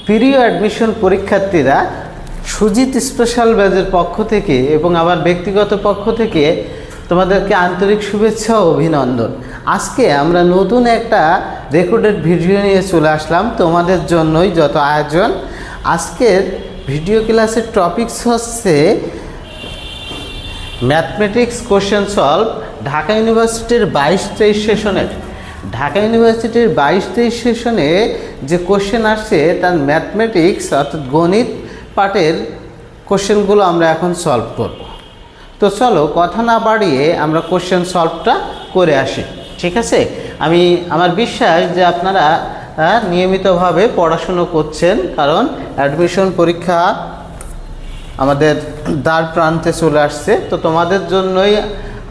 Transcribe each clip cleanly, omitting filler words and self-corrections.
প্রিয় অ্যাডমিশন পরীক্ষার্থীরা, সুজিত স্পেশাল ব্যাচের পক্ষ থেকে এবং আমার ব্যক্তিগত পক্ষ থেকে তোমাদেরকে আন্তরিক শুভেচ্ছা ও অভিনন্দন। আজকে আমরা নতুন একটা রেকর্ডেড ভিডিও নিয়ে চলে আসলাম তোমাদের জন্যই যত আয়োজন। আজকের ভিডিও ক্লাসের টপিকস হচ্ছে ম্যাথমেটিক্স কোশ্চেন সলভ ঢাকা ইউনিভার্সিটির 22-23 সেশনের। ঢাকা ইউনিভার্সিটির 22-23 সেশনে যে কোশ্চেন আসছে তার ম্যাথমেটিক্স অর্থাৎ গণিত পার্টের কোশ্চেনগুলো আমরা এখন সলভ করব। তো চলো কথা না বাড়িয়ে আমরা কোশ্চেন সলভটা করে আসি, ঠিক আছে? আমার বিশ্বাস যে আপনারা নিয়মিতভাবে পড়াশুনো করছেন, কারণ অ্যাডমিশন পরীক্ষা আমাদের দ্বার প্রান্তে চলে আসছে। তো তোমাদের জন্যই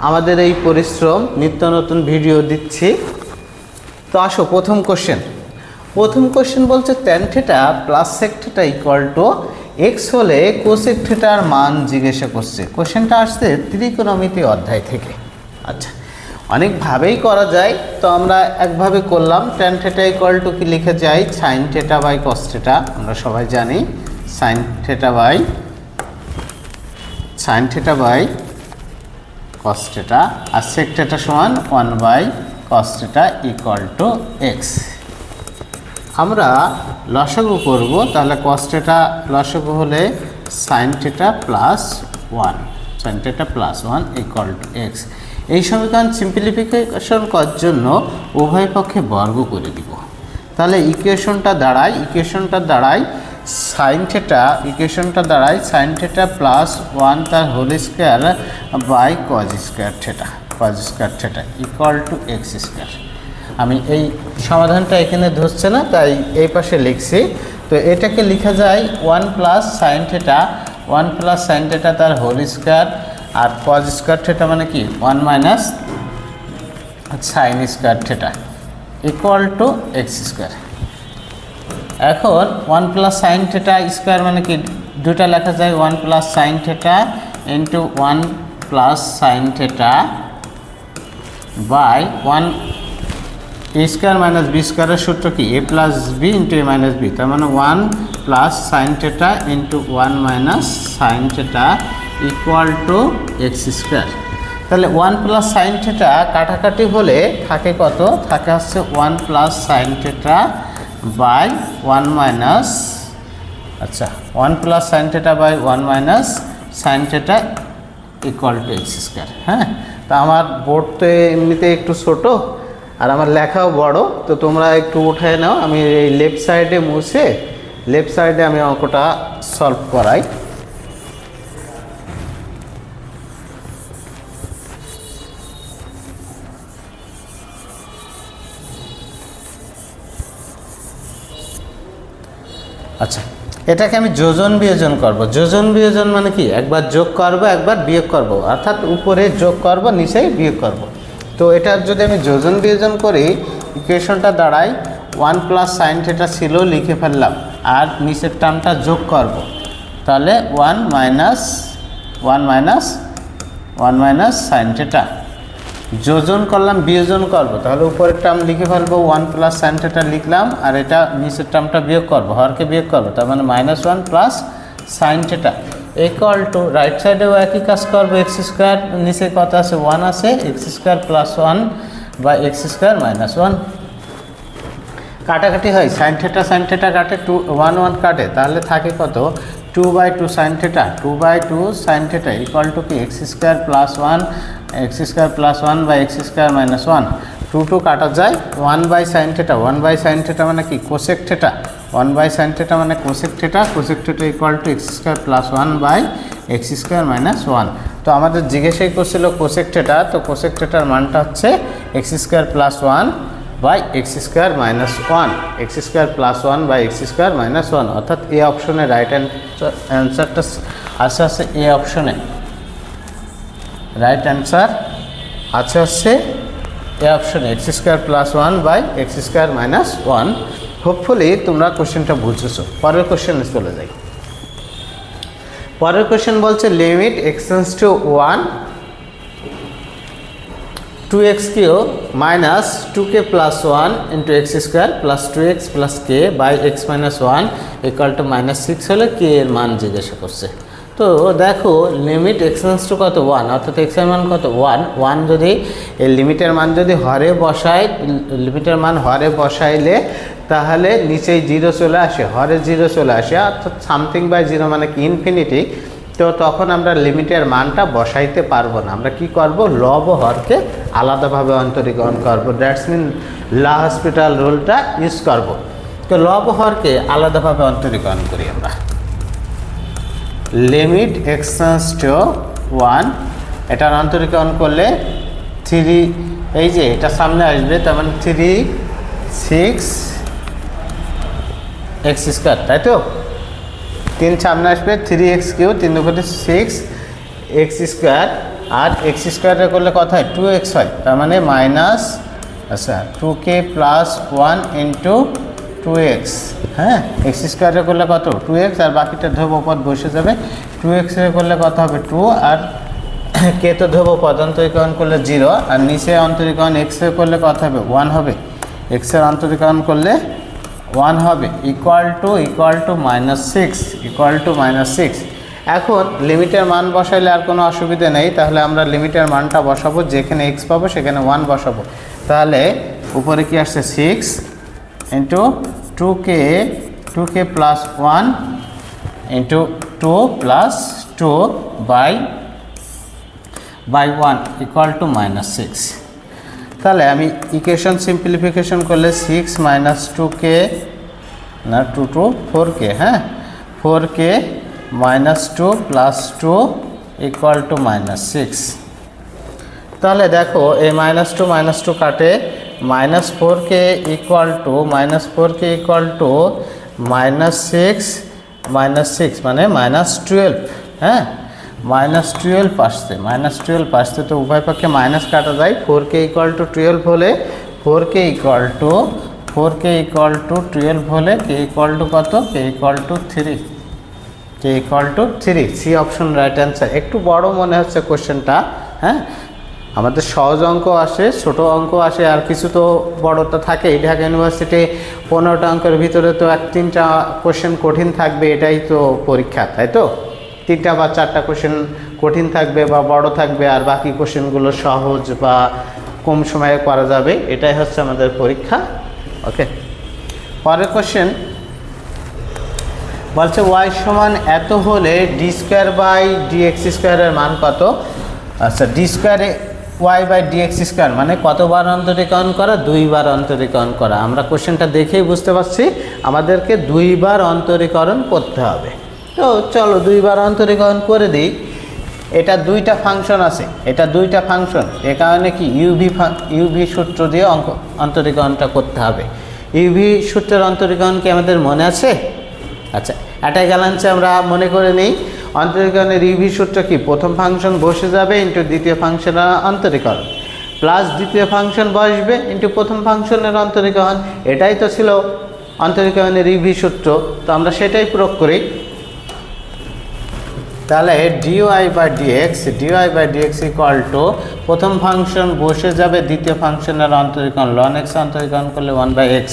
আমাদের এই পরিশ্রম, নিত্য নতুন ভিডিও দিচ্ছি। তো আসো প্রথম কোশ্চেন বলছে tan theta plus sec theta equal to x হলে cosec থিটার মান জিজ্ঞাসা করছে। কোশ্চেনটা আসছে ত্রিকোণমিতি অধ্যায় থেকে। আচ্ছা, অনেকভাবেই করা যায়, তো আমরা একভাবে করলাম। tan থিটা ইকুয়াল টু কি লিখে যাই, sin theta by cos theta. আমরা সবাই জানি sin theta by cos theta, আর sec থিটা সমান 1 by cos theta equal to x। আমরা লসাগু করব, তাহলে cos থিটা লসাগু হলে sin theta plus 1 equal to x। এই সমীকরণ সিম্পলিফিকেশন করার জন্য উভয় পক্ষে বর্গ করে দিব। তাহলে ইকুয়েশনটা দাঁড়ায় sin থিটা প্লাস 1 তার whole square by cos square theta equal to x square. আমি এই সমাধানটা এখানে ধরছে না, তাই এই পাশে লিখছি। তো এটাকে লেখা যায় 1 প্লাস sin থিটা তার হোল স্কয়ার, আর cos স্কয়ার থিটা মানে কি 1 minus sin square theta equal to x square. এখন 1 প্লাস sin থিটা স্কয়ার মানে কি, দুটা লেখা যায় 1 plus sin theta into 1 plus sin theta by 1 a square minus B স্কয়ারের সূত্র কি a plus B into a minus B, তার মানে 1 plus sin theta into 1 minus sin theta equal to x square. তাহলে 1 প্লাস sin থিটা কাটাকাটি হলে থাকে কত, থাকে হচ্ছে 1 plus sin theta by 1 minus 1 plus sin theta by 1 minus sin theta equal to x square. হ্যাঁ, তা আমার বোর্ড তো এমনিতে একটু ছোটো আর আমার লেখাও বড়, তো তোমরা একটু উঠায় নাও। আমি এই লেফট সাইডে আমি অঙ্কটা সলভ করাই। আচ্ছা, এটাকে আমি যোজন বিয়োজন করব। যোজন বিয়োজন মানে কি, একবার যোগ করব একবার বিয়োগ করব, অর্থাৎ উপরে যোগ করব নিচে বিয়োগ করব। তো এটার যদি আমি যোজন বিয়োজন করি, ইকুয়েশনটা দাঁড়ায় 1 প্লাস sin থিটা ছিল লিখে ফেললাম, আর নিচের টার্মটা যোগ করব, তাহলে 1 মাইনাস sin থিটা। যোজন করলাম বিয়োজন করব, তাহলে উপরের টার্ম লিখে ফেলবো 1 প্লাস sin থিটা লিখলাম, আর এটা নিচের টার্মটা বিয়োগ করব, হরকে বিয়োগ করব, তার মানে -1 plus sin theta equal two right সাইডেও একই কাজ করবো, x স্কয়ার নিচে কত আছে 1 আছে, x স্কয়ার প্লাস 1 বা x স্কয়ার মাইনাস 1। কাটাকাটি হয়, sin থিটা কাটে 1 কাটে, তাহলে থাকে কত 2/2 sin থিটা ইকুয়াল টু কি x স্কয়ার প্লাস 1 বা x স্কয়ার মাইনাস 1। 2 কাটা যায়, 1 বাই sin থিটা মানে কি cosec theta, 1 by sin theta মানে cosec theta equal to x square plus 1 by x square minus 1। তো আমাদের জিজ্ঞাসাই করছিল কোসেক থিটা, তো কোসেক থিটার মানটা হচ্ছে x square plus 1 by x square minus 1, x square plus 1 by x square minus 1, অর্থাৎ এ অপশনে রাইট অ্যান্সারটা আছে এ অপশনে। রাইট অ্যান্সার আছে এ অপশনে, x square plus 1 by x square minus 1। Hopefully তোমরা কোশ্চেনটা বুঝেছো। পরের কোশ্চেনে চলে যাই। পরের কোশ্চেন বলছে limit x tends to 1 2x³ minus 2k plus 1 into x square plus 2x plus k by x minus 1 equal to -6 হলে কে এর মান জিজ্ঞাসা করছে। তো দেখো লিমিট এক্সটেন্স টু কত 1, অর্থাৎ এক্স এর মান কত 1 যদি এই লিমিটের মান যদি হরে বসায়, লিমিটের মান হরে বসাইলে তাহলে নিচেই 0 চলে আসে, হরে 0 চলে আসে, অর্থাৎ সামথিং বাই 0 মানে কি ইনফিনিটি। তো তখন আমরা লিমিটের মানটা বসাইতে পারবো না, আমরা কি করব লব ও হরকে আলাদাভাবে অন্তরীকরণ করব, দ্যাটস মিন লা হসপিটাল রুলটা ইউজ করব। তো লব ও হরকে আলাদাভাবে অন্তরীকরণ করি আমরা। লিমিট এক্সটেন্স টু 1, এটার অন্তরীকরণ করলে 3, এই যে এটা সামনে আসবে তার মানে 3 6 এক্স স্কোয়ার, তাই তো 3 সামনে আসবে 3x³ 3 দুগুণে 6 এক্স স্কোয়ার, আর এক্স স্কোয়ারে করলে কত হয় 2x হয়, তার মানে minus 2k plus 1 into 2x। হ্যাঁ, এক্স স্কোয়ারে করলে কত 2x, আর বাকিটা ধ্রুবপদ বসে যাবে। 2x এর করলে কত হবে 2, আর কে তো ধ্রুবপদ, অন্তরীকরণ করলে 0, আর নিচে অন্তরীকরণ x এর করলে কত হবে 1 হবে, x এর অন্তরীকরণ করলে 1 হবে, ইকুয়াল টু -6। এখন লিমিটের মান বসাইলে আর কোনো অসুবিধা নেই, তাহলে আমরা লিমিটের মানটা বসাবো, যেখানে x পাবো সেখানে 1 বসাবো। তাহলে উপরে কি আসছে 6 into 2k plus 1 into 2 plus 2 by 1 equal to -6। তাহলে আমি ইকুয়েশন সিম্পলিফিকেশন করলে 6 মাইনাস 2k না 4k, হ্যাঁ 4k minus 2 plus 2 equal to -6। তাহলে দেখো এই -2 কাটে, -4k ইকুয়াল টু -6 মানে -12, হ্যাঁ -12 আসছে, তো উভয় পক্ষে মাইনাস কাটা যায়। 4k ইকুয়াল টু 12 হলে 4k ইকুয়াল টু 12 হলে k ইকুয়াল টু কত, k equal to 3। C option right answer. একটু বড় মনে হচ্ছে কোশ্চেনটা, হ্যাঁ আমাদের সহজ অঙ্ক আসে, ছোট অঙ্ক আসে, আর কিছু তো বড়টা থাকে। ঢাকা ইউনিভার্সিটি 15টা অঙ্কের ভিতরে তো 3টা কোশ্চেন কঠিন থাকবে, এটাই তো পরীক্ষা, তাই তো 3টা বা 4টা কোশ্চেন কঠিন থাকবে বা বড় থাকবে, আর বাকি কোশ্চেনগুলো সহজ বা কম সময়ে করা যাবে, এটাই হচ্ছে আমাদের পরীক্ষা। ওকে, পরের কোশ্চেন বলছে y সমান এত হলে d² বাই dx² এর মান কত। আচ্ছা, d² y বাই dx² মানে কতবার অন্তরীকরণ করা, 2 বার অন্তরীকরণ করা। আমরা কোশ্চেনটা দেখেই বুঝতে পারছি আমাদেরকে 2 বার অন্তরীকরণ করতে হবে। তো চলো 2 বার অন্তরীকরণ করে দিই। এটা 2টা ফাংশন আছে, এ কারণে কি ইউভি সূত্র দিয়ে অন্তরীকরণটা করতে হবে। ইউভি সূত্রের অন্তরীকরণ কি আমাদের মনে আছে? আচ্ছা, এটাই গ্যালান্সে আমরা মনে করে নিই। অন্তরীকরণের ইউভি সূত্র কি, প্রথম ফাংশন বসে যাবে ইন্টু দ্বিতীয় ফাংশনের অন্তরীকরণ, প্লাস দ্বিতীয় ফাংশন বসবে ইন্টু প্রথম ফাংশনের অন্তরীকরণ। এটাই তো ছিল অন্তরীকরণের ইউভি সূত্র, তো আমরা সেটাই প্রয়োগ করি। তাহলে dy by dx equal to প্রথম ফাংশন বসে যাবে দ্বিতীয় ফাংশনের অন্তরীকরণ, ln x অন্তরীকরণ করলে 1/x,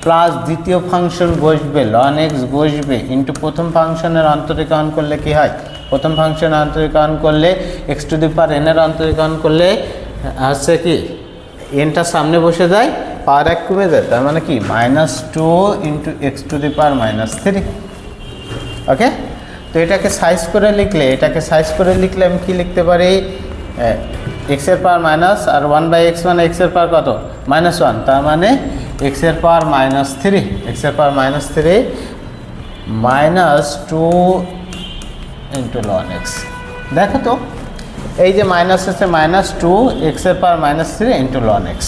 প্লাস দ্বিতীয় ফাংশন বসবে ln x বসবে ইন্টু প্রথম ফাংশনের অন্তরীকরণ করলে কি হয়, প্রথম ফাংশনের অন্তরীকরণ করলে x⁴ এর অন্তরীকরণ করলে হচ্ছে কি এনটা সামনে বসে যায়, পাওয়ার 1 কমে যায়, তার মানে কি -2 ইন্টু x⁻³ ওকে। তো এটাকে সাইজ করে লিখলে আমি কি লিখতে পারি, x এর পাওয়ার মাইনাস আর 1/x মানে x এর পাওয়ার কত -1, তার মানে x এর পাওয়ার -3 -2 ইন্টু ln x। দেখো তো এই যে মাইনাস আছে -2 x এর পাওয়ার -3 ইন্টু ln x,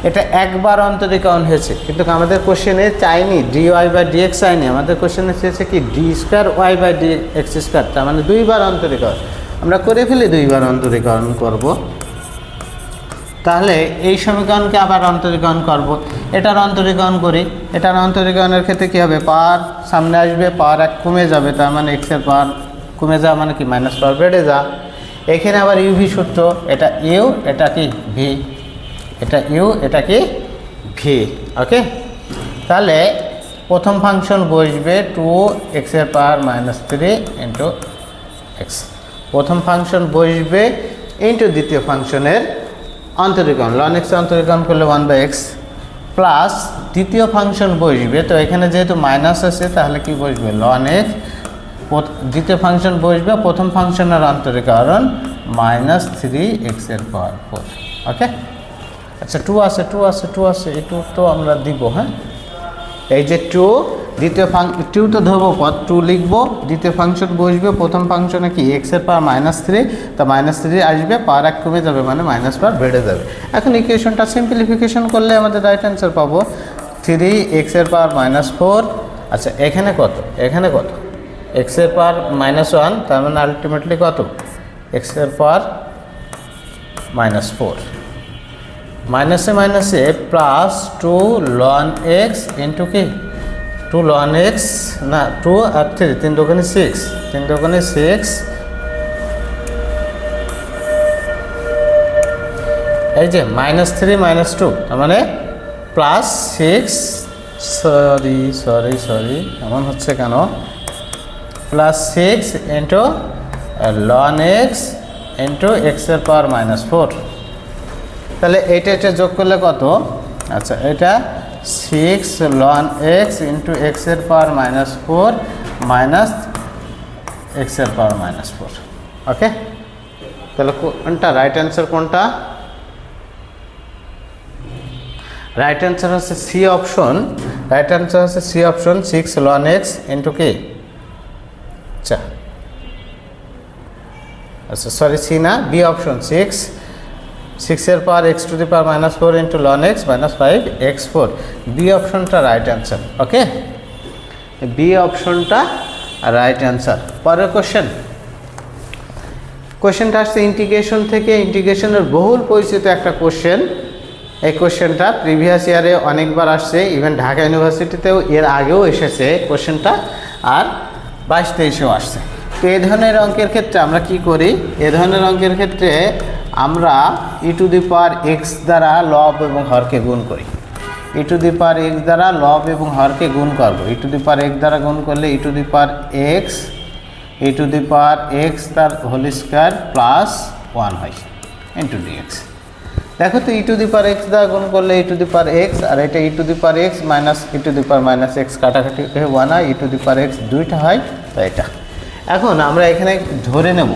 এটা একবার অন্তরীকরণ হয়েছে, কিন্তু আমাদের কোশ্চেনে চাইনি dy বাই dx চাইনি, আমাদের কোশ্চেনে চেয়েছে কি d² y বাই dx², তার মানে 2 বার অন্তরীকরণ। আমরা করে ফেলি 2 বার অন্তরীকরণ করব। তাহলে এই সমীকরণকে আবার অন্তরীকরণ করব, এটার অন্তরীকরণ করি। এটার অন্তরীকরণের ক্ষেত্রে কী হবে, পাওয়ার সামনে আসবে, পাওয়ার 1 কমে যাবে, তার মানে x এর পাওয়ার কমে যাওয়া মানে কি মাইনাস পাওয়ার বেড়ে যা। এখানে আবার ইউভি সূত্র, এটা ইউ, এটা কি ভি, এটা ইউ, এটা কি ভি। ওকে, তাহলে প্রথম ফাংশন বসবে 2x⁻³ ইন্টু এক্স, প্রথম ফাংশন বসবে ইন্টু দ্বিতীয় ফাংশনের অন্তরীকরণ, ln x অন্তরীকরণ করলে 1/x প্লাস দ্বিতীয় ফাংশন বসবে, তো এখানে যেহেতু মাইনাস আছে তাহলে কি বসবে ln x, দ্বিতীয় ফাংশন বসবে প্রথম ফাংশনের অন্তরীকরণ -3x⁴। ওকে, আচ্ছা 2 আছে, এই 2 তো আমরা দিব। হ্যাঁ, এই যে 2 দ্বিতীয় 2 তো ধরবো পদ, 2 লিখবো, দ্বিতীয় ফাংশন বসবে, প্রথম ফাংশনে কি x⁻³ তো -3 আসবে, পাওয়ার 1 কমে যাবে মানে মাইনাস পাওয়ার বেড়ে যাবে। এখন ইকুয়েশনটা সিম্পলিফিকেশন করলে আমাদের রাইট অ্যান্সার পাবো 3x⁻⁴। আচ্ছা এখানে কত, এখানে কত x⁻−1, তার মানে আলটিমেটলি কত x⁻⁻4, মাইনাসে মাইনাসে প্লাস 2 ln x ইন্টু কি 2 ln x না 2 আর 3, 3 দুগুণে 6, 3 দুগুণে 6, এই যে -3 -2 তার মানে +6, সরি এমন হচ্ছে কেন, +6 into ln x into x⁻⁻4, তাহলে এটা যোগ করলে কত, আচ্ছা এটা 6 ln x into x⁻⁻4 minus x⁻⁻4। Okay, তাহলে কোনটা রাইট অ্যান্সার, কোনটা রাইট অ্যান্সার হচ্ছে সি অপশন, রাইট অ্যান্সার হচ্ছে C option 6 ln x into কি, আচ্ছা সরি সি না, B option 6 power x⁻⁻4 into ln x minus 5x4, B অপশনটা right answer. Okay, B অপশনটা রাইট অ্যান্সার। পরের কোশ্চেনটা আসছে ইন্টিগ্রেশন থেকে, ইন্টিগ্রেশনের বহুল পরিচিত একটা কোশ্চেন। এই কোশ্চেনটা প্রিভিয়াস ইয়ারে অনেকবার আসছে, ইভেন ঢাকা ইউনিভার্সিটিতেও এর আগেও এসেছে কোশ্চেনটা, আর 22-23-এও আসছে। তো এই ধরনের অঙ্কের ক্ষেত্রে আমরা কি করি, এ ধরনের অঙ্কের ক্ষেত্রে আমরা e⁻x দ্বারা লব এবং হরকে গুণ করি, e⁻x দ্বারা লব এবং হরকে গুণ করব, e⁻x দ্বারা গুণ করলে e⁻x তার হোল স্কয়ার প্লাস 1 হয় ইন্টু dx। দেখো তো e⁻x দ্বারা গুণ করলে e⁻x, আর এটা e⁻x মাইনাস e⁻−x কাটাকাটি 1 হয়, e⁻x 2টা হয়, তো এটা এখন আমরা এখানে ধরে নেব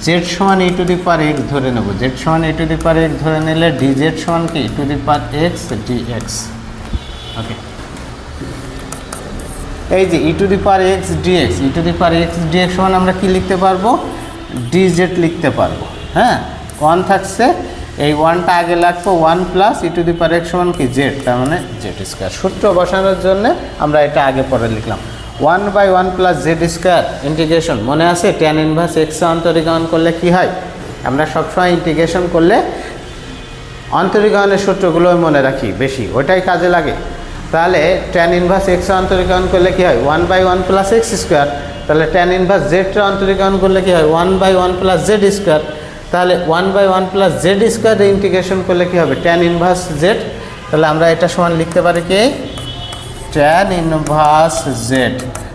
z সমান e⁻x ধরে নেব, z সমান e⁻x ধরে নিলে dz সমান কি e⁻x dx। ওকে, এই যে e⁻x dx সমান আমরা কি লিখতে পারবো, dz লিখতে পারবো। হ্যাঁ, 1 থাকছে, এই 1টা আগে লাগবো, 1 প্লাস e⁻x সমান কি z, তার মানে z²। সূত্র বসানোর জন্য আমরা এটা আগে পরে লিখলাম, 1/1 প্লাস z² ইন্টিগ্রেশন, মনে আছে tan ইনভার্স x অন্তরীকরণ করলে কি হয়, আমরা সবসময় ইন্টিগ্রেশন করলে অন্তরীকরণের সূত্রগুলো মনে রাখি বেশি, ওটাই কাজে লাগে। তাহলে tan ইনভার্স x অন্তরীকরণ করলে কি হয় 1/1 প্লাস x², তাহলে tan ইনভার্স z অন্তরীকরণ করলে কি হয় 1/1 প্লাস z², তাহলে 1/1 প্লাস z² ইন্টিগ্রেশন করলে কি হবে tan ইনভার্স z, তাহলে আমরা এটা সমান লিখতে পারি কি tan ইনভার্স z।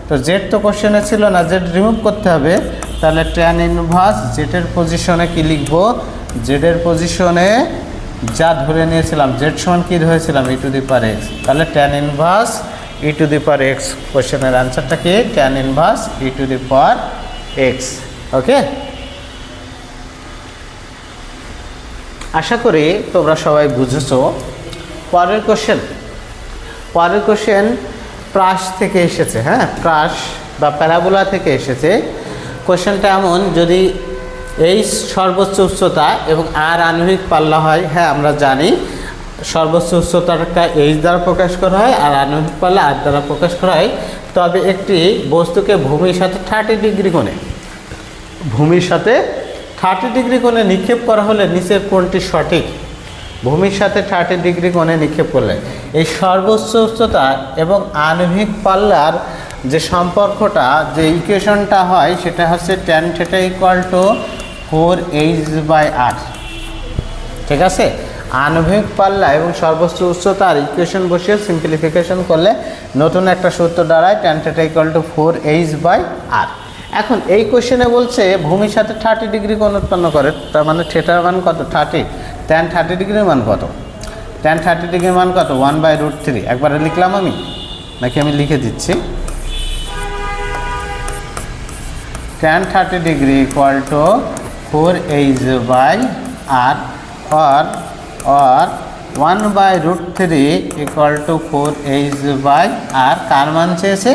তো z তো কোশ্চেনে ছিল না, z রিমুভ করতে হবে, তাহলে tan ইনভার্স z এর পজিশনে কি লিখব, z এর পজিশনে যা ধরে নিয়েছিলাম, z সমান কি ধরেছিলাম e⁻x, তাহলে tan ইনভার্স e⁻x, কোশ্চেনের আনসারটা কি tan ইনভার্স e⁻x। ওকে, আশা করি তোমরা সবাই বুঝেছো। পরের কোশ্চেন প্রাস থেকে এসেছে, হ্যাঁ প্রাস বা প্যারাবোলা থেকে এসেছে। কোশ্চেনটা এমন, যদি এই সর্বোচ্চ উচ্চতা এবং আর আণবিক পাল্লা হয়, হ্যাঁ আমরা জানি সর্বোচ্চ উচ্চতাটা এইচ দ্বারা প্রকাশ করা হয় আর আণবিক পাল্লা আর দ্বারা প্রকাশ করা হয়, তবে একটি বস্তুকে ভূমির সাথে 30 ডিগ্রি কোণে নিক্ষেপ করা হলে নিচের কোণটি সঠিক, ভূমির সাথে 30 ডিগ্রি কোণে নিক্ষেপ করলে এই সর্বোচ্চ উচ্চতা এবং আণবিক পাল্লার যে সম্পর্কটা, যে ইকুয়েশনটা হয় সেটা হচ্ছে tan θ = 4h/r। ঠিক আছে, আণবিক পাল্লা এবং সর্বোচ্চ উচ্চতার ইকুয়েশন বসিয়ে সিম্পলিফিকেশন করলে নতুন একটা সূত্র দাঁড়ায় tan θ = 4h/r। এখন এই কোশ্চেনে বলছে ভূমির সাথে 30 ডিগ্রি কোণ উৎপন্ন করে, তার মানে থিটার মান কত 30, tan 30 ডিগ্রির মান কত, tan 30 ডিগ্রির মান কত 1/√3। একবারে লিখলাম আমি নাকি আমি লিখে দিচ্ছি, tan 30 degree = 4h/r or 1/√3 = 4h/r। কার মান চেয়েছে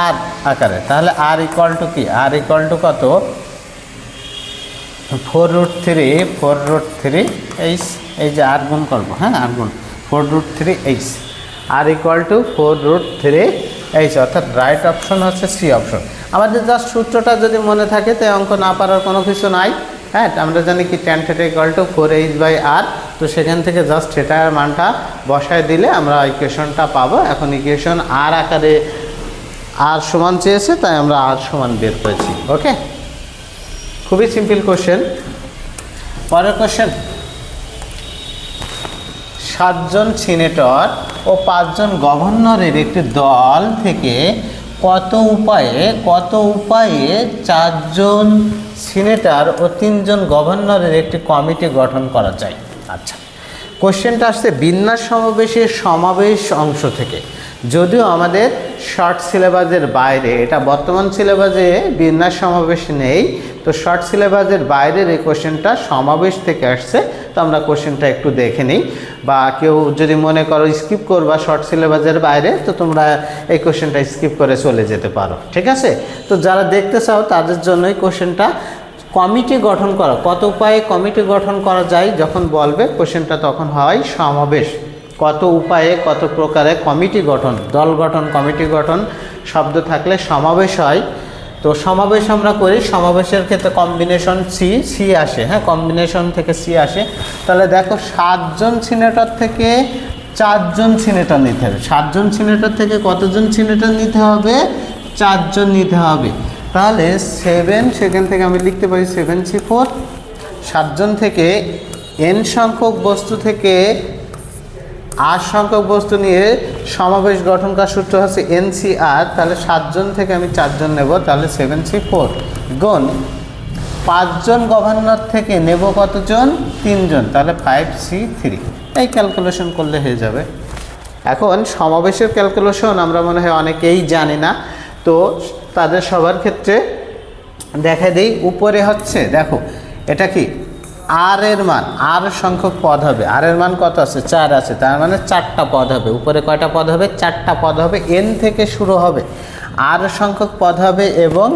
আর আকারে, তাহলে r = কি, r = কত 4√3h, এই যে r গুণ করবো, হ্যাঁ r গুণ 4√3h, r = 4√3h, অর্থাৎ রাইট অপশন হচ্ছে সি অপশন। আমাদের জাস্ট সূত্রটা যদি মনে থাকে তাই অঙ্ক না পারার কোনো কিছু নাই। হ্যাঁ, আমরা জানি কি tan θ = 4h/r, তো সেখান থেকে জাস্ট থিটার মানটা বসায় দিলে আমরা ইকুয়েশনটা পাবো। এখন ইকুয়েশন আর আকারে আর সমান চেয়েছে তাই আমরা আর সমান বের করেছি। ওকে, খুবই সিম্পল কোশ্চেন। পরের কোশ্চেন, 7 জন সিনেটর ও 5 জন গভর্নরের একটি দল থেকে কত উপায়ে 4 জন সিনেটর ও 3 জন গভর্নরের একটি কমিটি গঠন করা যায়। আচ্ছা, কোশ্চেনটা আসছে বিন্যাস সমাবেশের সমাবেশ অংশ থেকে। যদিও আমাদের শর্ট সিলেবাসের বাইরে, এটা বর্তমান সিলেবাসে বিন্যাস সমাবেশ নেই, তো শর্ট সিলেবাসের বাইরের এই কোশ্চেনটা সমাবেশ থেকে আসছে। তো আমরা কোশ্চেনটা একটু দেখে নিই, বা কেউ যদি মনে করো স্কিপ করবা শর্ট সিলেবাসের বাইরে, তো তোমরা এই কোশ্চেনটা স্কিপ করে চলে যেতে পারো। ঠিক আছে, তো যারা দেখতে চাও তাদের জন্যই কোশ্চেনটা। কমিটি গঠন করা, কত উপায়ে কমিটি গঠন করা যায় যখন বলবে কোশ্চেনটা, তখন হয় সমাবেশ। কত উপায়ে কত প্রকারে কমিটি গঠন, দল গঠন, কমিটি গঠন শব্দ থাকলে সমাবেশ হয়। তো সমাবেশ আমরা করি, সমাবেশের ক্ষেত্রে কম্বিনেশন সি আসে। হ্যাঁ, কম্বিনেশন থেকে সি আসে। তাহলে দেখো 7 জন সিনেটর থেকে 4 জন সিনেটর নিতে হবে। 7 জন সিনেটর থেকে কতজন সিনেটর নিতে হবে, 4 জন নিতে হবে। তাহলে 7, সেখান থেকে আমি লিখতে পারি 7c4। 7 জন থেকে n সংখ্যক বস্তু থেকে r সংখ্যক বস্তু নিয়ে সমাবেশ গঠন করার সূত্র হচ্ছে NCR। তাহলে 7 জন থেকে আমি 4 জন নেব, তাহলে 7c4 গুণ 5 জন গভর্নর থেকে নেব কতজন, 3 জন, তাহলে 5c3। এই ক্যালকুলেশন করলে হয়ে যাবে। এখন সমাবেশের ক্যালকুলেশন আমরা মনে হয় অনেকেই জানি না, তো তাদের সবার ক্ষেত্রে দেখা দেই। উপরে হচ্ছে দেখো এটা কি আর এর মান, আর সংখ্যক পদ হবে, আর এর মান কত আছে 4 আছে, তার মানে 4টা পদ হবে। উপরে কয়টা পদ হবে, 4টা পদ হবে। n থেকে শুরু হবে, আর সংখ্যক পদ হবে এবং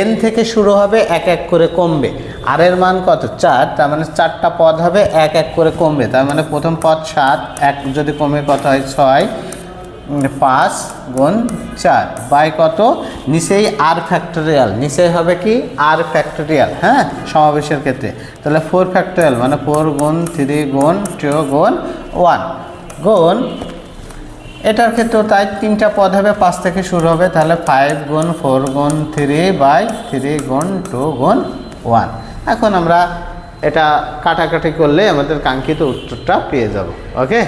n থেকে শুরু হবে, এক এক করে কমবে। আর এর মান কত 4, তার মানে 4টা পদ হবে, এক এক করে কমবে। তার মানে প্রথম পদ 7, এক যদি কমে কত হয় 6, 5 গুণ 4 বাই কত, নিচেই আর ফ্যাক্টোরিয়াল, নিচেই হবে কি আর ফ্যাক্টোরিয়াল। হ্যাঁ, সমাবেশের ক্ষেত্রে তাহলে 4 ফ্যাক্টোরিয়াল মানে 4 গুণ 3 গুণ 2 গুণ 1 গুণ, এটার ক্ষেত্রেও তাই 3টা পদ হবে, 5 থেকে শুরু হবে। তাহলে 5 গুণ 4 গুণ 3 বাই 3 গুণ 2 গুণ 1। এখন আমরা এটা কাটাকাটি করলে আমাদের কাঙ্ক্ষিত উত্তরটা পেয়ে যাব। ওকে,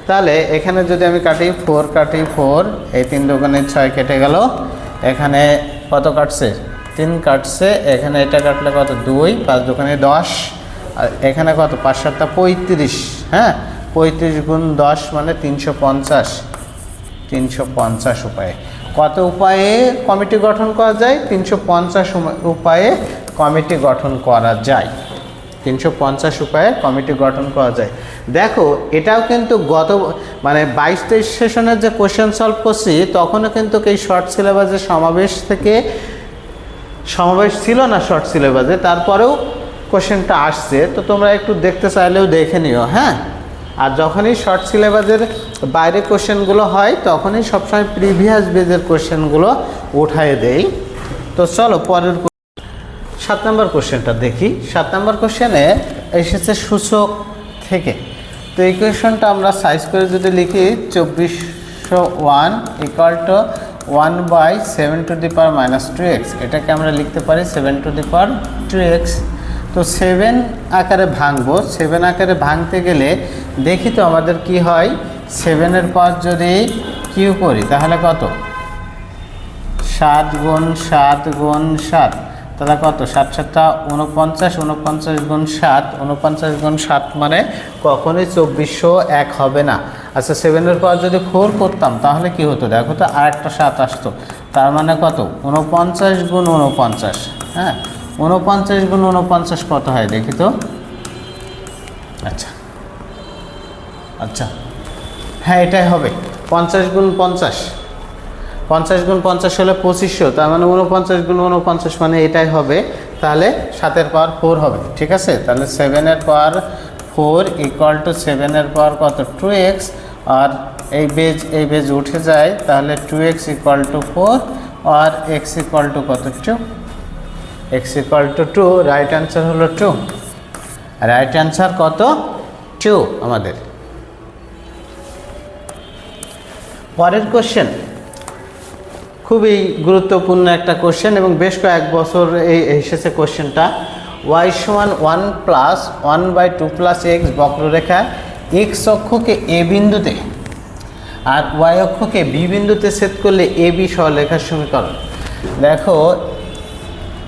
তাহলে এখানে যদি আমি কাটি 4 কাটি 4, এই 3 দোকানে 6 কেটে গেল। এখানে কত কাটছে, 3 কাটছে। এখানে এটা কাটলে কত 2, 5 দোকানে 10, আর এখানে কত 5 7 35। হ্যাঁ, 35 গুণ 10 মানে 350। 350 উপায়ে, কত উপায়ে কমিটি গঠন করা যায়, 350 উপায়ে কমিটি গঠন করা যায়। 350 উপায়ে কমিটি গঠন করা যায়। দেখো এটাও কিন্তু গত মানে 22-23 সেশনের যে কোশ্চেন সলভ করছি তখনও কিন্তু এই শর্ট সিলেবাসের সমাবেশ থেকে, সমাবেশ ছিল না শর্ট সিলেবাসে, তারপরেও কোশ্চেনটা আসছে। তো তোমরা একটু দেখতে চাইলেও দেখে নিও। হ্যাঁ, আর যখনই শর্ট সিলেবাসের বাইরে কোশ্চেনগুলো হয় তখনই সবসময় প্রিভিয়াস বেজের কোশ্চেনগুলো উঠায়ে দেই। তো চলো পরের 7 নম্বর কোশ্চেনটা দেখি। 7 নম্বর কোশ্চেনে এসেছে সূচক থেকে। তো এই কোশ্চেনটা আমরা সাইজ করে যদি লিখি 2401 = 1/7⁻²x, এটাকে আমরা লিখতে পারি 7⁻²x। তো 7 আকারে ভাঙবো, 7 আকারে ভাঙতে গেলে দেখি তো আমাদের কি হয়। 7-এর পাওয়ার যদি কিউ করি তাহলে কত, 7 গুণ 7 গুণ 7, তাহলে কত, 7 7টা 49, 49 গুণ 7, 49 গুণ 7 মানে কখনোই 2401 হবে না। আচ্ছা 7-এর পাওয়ার যদি 4 করতাম তাহলে কি হতো, দেখো তো আরেকটা 7 আসতো, তার মানে কত, 49 গুণ 49, হ্যাঁ 49 গুণ 49 কত হয় দেখি তো। আচ্ছা আচ্ছা হ্যাঁ এটাই হবে, 50 গুণ 50, 50 গুণ 50 হলে 2500, তার মানে 49 গুণ 49 মানে এটাই হবে, তাহলে 7-এর পাওয়ার 4 হবে। ঠিক আছে, তাহলে 7-এর পাওয়ার 4 ইকুয়াল টু 7-এর পাওয়ার কত, 2x, আর এই বেজ উঠে যায়, তাহলে 2x ইকুয়াল টু 4 আর x ইকুয়াল টু কত, 2, x equal to 2, right answer হলো 2, রাইট অ্যান্সার কত, 2 আমাদের। পরের কোশ্চেন খুবই গুরুত্বপূর্ণ একটা কোশ্চেন এবং বেশ কয়েক বছর এসেছে কোশ্চেনটা। y সমান 1 প্লাস 1/2 প্লাস x বক্ররেখা x অক্ষকে a বিন্দুতে আর y অক্ষকে b বিন্দুতে ছেদ করলে a b সরলরেখার সমীকরণ। দেখো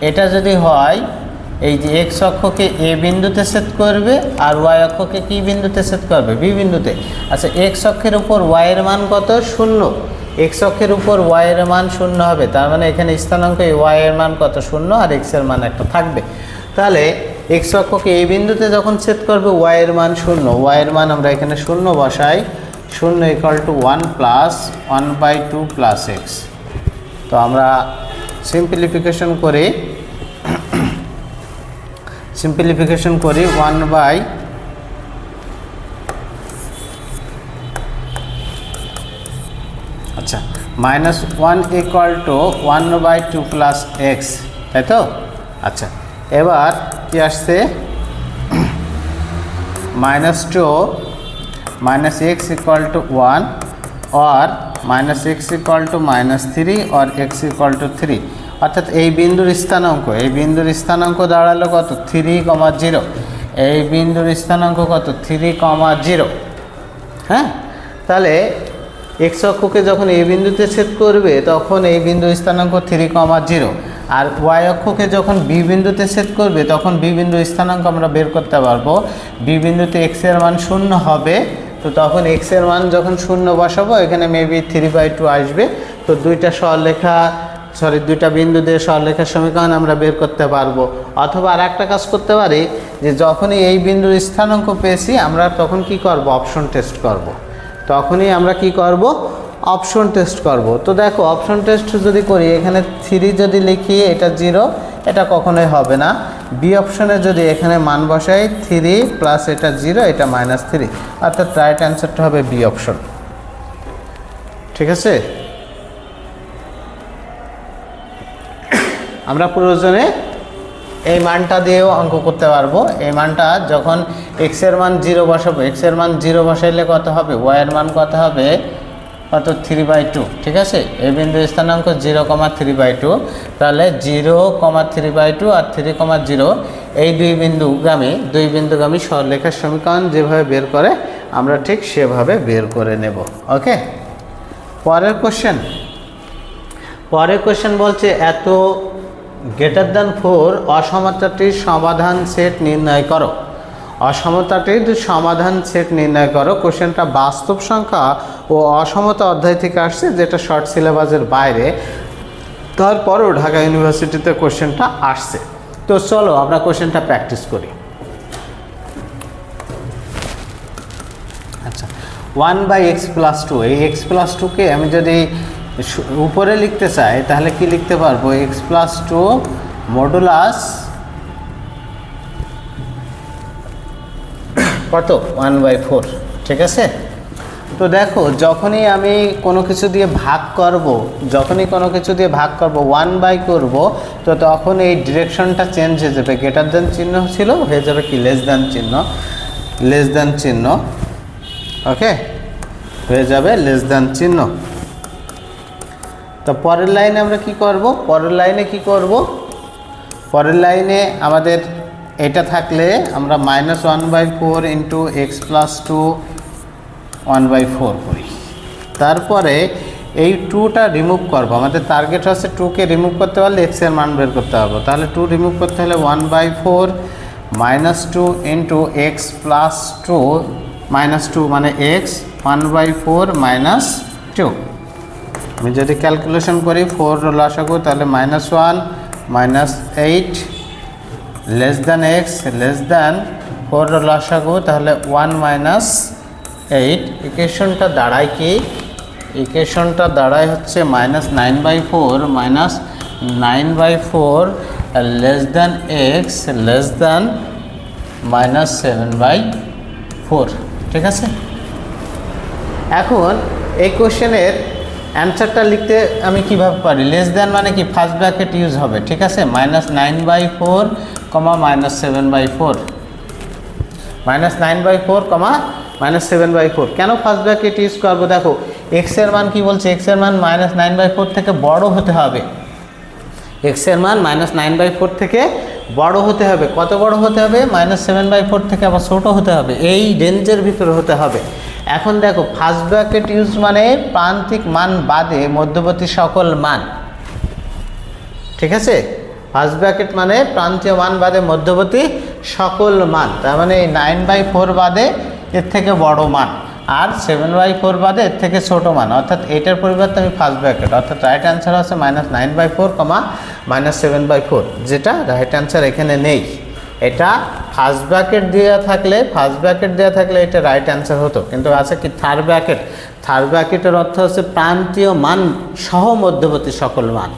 এটা যদি হয়, এই যে x অক্ষকে a বিন্দুতে ছেদ করবে আর y অক্ষকে কি বিন্দুতে ছেদ করবে, b বিন্দুতে। আচ্ছা x অক্ষের উপর y এর মান কত, 0, x অক্ষের উপর y এর মান 0 হবে, তার মানে এখানে স্থানাঙ্ক y এর মান কত, 0, আর x এর মান একটা থাকবে। তাহলে x অক্ষকে এই বিন্দুতে যখন ছেদ করবে y এর মান 0, y এর মান আমরা এখানে 0 বসাই, 0 equal to 1 plus 1/2 plus x। তো আমরা সিম্পলিফিকেশন করি 1 বাই আচ্ছা -1 ইকুয়াল টু 1/2 প্লাস x, তাই তো। আচ্ছা এবার কি আসছে, -2 माइनस x इक्वल टू 1 और माइनस x इक्वल टू -3 और x इक्वल टू 3 অর্থাৎ এই বিন্দুর স্থানাঙ্ক দাঁড়ালো কত, 3,0, এই বিন্দুর স্থানাঙ্ক কত, 3,0। হ্যাঁ, তাহলে এক্স অক্ষকে যখন এই বিন্দুতে ছেদ করবে তখন এই বিন্দুর স্থানাঙ্ক 3,0, আর ওয়াই অক্ষকে যখন বি বিন্দুতে ছেদ করবে তখন বি বিন্দুর স্থানাঙ্ক আমরা বের করতে পারবো। বি বিন্দুতে এক্স এর মান 0 হবে, তো তখন এক্স এর মান যখন 0 বসাবো এখানে মেবি 3/2 আসবে। তো দুইটা বিন্দু দিয়ে সরলরেখার সমীকরণ আমরা বের করতে পারবো। অথবা আর একটা কাজ করতে পারি যে যখনই এই বিন্দুর স্থানাঙ্ক পেয়েছি আমরা তখন কি করব, অপশন টেস্ট করব। তখনই আমরা কি করব, অপশন টেস্ট করব। তো দেখো অপশন টেস্ট যদি করি, এখানে 3 যদি লিখি এটা 0, এটা কখনোই হবে না। বি অপশনে যদি এখানে মান বসাই 3 প্লাস এটা 0, এটা -3, অর্থাৎ রাইট অ্যান্সারটা হবে বি অপশন। ঠিক আছে, আমরা প্রয়োজনে এই মানটা দিয়েও অঙ্ক করতে পারবো। এই মানটা যখন এক্স এর মান 0 বসাবো, এক্স এর মান 0 বসাইলে কত হবে, ওয়াই এর মান কত হবে, কত, 3/2। ঠিক আছে, এই বিন্দুর স্থানাঙ্ক 0,3/2, তাহলে 0,3/2 আর 3,0 এই দুই বিন্দুগামী সরলরেখার সমীকরণ যেভাবে বের করে আমরা ঠিক সেভাবে বের করে নেব। ওকে, পরের কোশ্চেন বলছে এত >4 অসমতাটির সমাধান সেট নির্ণয় করো। অসমতাটির সমাধান সেট নির্ণয় করো। কোশ্চেনটা বাস্তব সংখ্যা ও অসমতা অধ্যায় থেকে আসছে, যেটা শর্ট সিলেবাসের বাইরে, তারপরও ঢাকা ইউনিভার্সিটিতে কোশ্চেনটা আসছে। তো চলো আমরা কোশ্চেনটা প্র্যাকটিস করি। আচ্ছা, 1/x+2, এই x+2কে আমি যদি উপরে লিখতে চাই তাহলে কি লিখতে পারবো, x+2 মডুলাস কত, 1/4। ঠিক আছে, তো দেখো যখনই আমি কোনো কিছু দিয়ে ভাগ করব 1/, তো তখন এই ডিরেকশনটা চেঞ্জ হয়ে যাবে। গ্রেটার দেন চিহ্ন ছিল, হয়ে যাবে কি, লেস দেন চিহ্ন। ওকে, হয়ে যাবে লেস দেন চিহ্ন। তো পরের লাইনে আমরা কি করব, পরের লাইনে আমাদের এটা থাকলে আমরা -1/4 ইন্টু এক্স প্লাস 2 1/4 করি। তারপরে এই 2টা রিমুভ করব, আমাদের টার্গেট হচ্ছে 2কে রিমুভ করতে পারলে এক্স এর মান বের করতে হবে। তাহলে 2 রিমুভ করতে হলে 1/4 -2 ইন্টু এক্স প্লাস 2 -2 মানে এক্স 1/4 -2। আমি যদি ক্যালকুলেশন করি 4 লসাগু তাহলে -1 -8 less than x less than 4 লসাগু তাহলে 1 -8। ইকুয়েশনটা দাঁড়ায় কি, ইকুয়েশনটা দাঁড়ায় হচ্ছে -9/4 -9/4 less than x less than -7/4। ঠিক আছে, এখন এই কোশ্চেনের অ্যান্সারটা লিখতে আমি কিভাবে পারি, লেস দ্যান মানে কি ফার্স্ট ব্র্যাকেট ইউজ হবে। ঠিক আছে, -9/4 -7/4 -9/4 -7/4 কেন ফার্স্ট ব্র্যাকেট ইউজ করবো, দেখো এক্স এর মান কি বলছে, এক্স এর মান -9/4 থেকে বড় হতে হবে। এক্স এর মান -9/4 থেকে বড় হতে হবে। কত বড় হতে হবে, -7/4 থেকে আবার ছোট হতে হবে, এই রেঞ্জের ভিতরে হতে হবে। এখন দেখো ফার্স্ট ব্র্যাকেট ইউজ মানে প্রান্তিক মান বাদে মধ্যবর্তী সকল মান। ঠিক আছে, ফার্স্ট ব্র্যাকেট মানে প্রান্তীয় মান বাদে মধ্যবর্তী সকল মান, তার মানে এই 9/4 বাদে এর থেকে বড় মান আর 7/4 বাদে এর থেকে ছোট মান, অর্থাৎ এটার পরিবর্তে আমি ফার্স্ট ব্র্যাকেট, অর্থাৎ রাইট অ্যান্সার হচ্ছে -9/4 -7/4, যেটা রাইট অ্যান্সার এখানে নেই। এটা ফার্স্ট ব্র্যাকেট দেওয়া থাকলে এটা রাইট অ্যান্সার হতো, কিন্তু আছে কি থার্ড ব্র্যাকেট। থার্ড ব্র্যাকেটের অর্থ হচ্ছে প্রান্তীয় মান সহ মধ্যবর্তী সকল মান,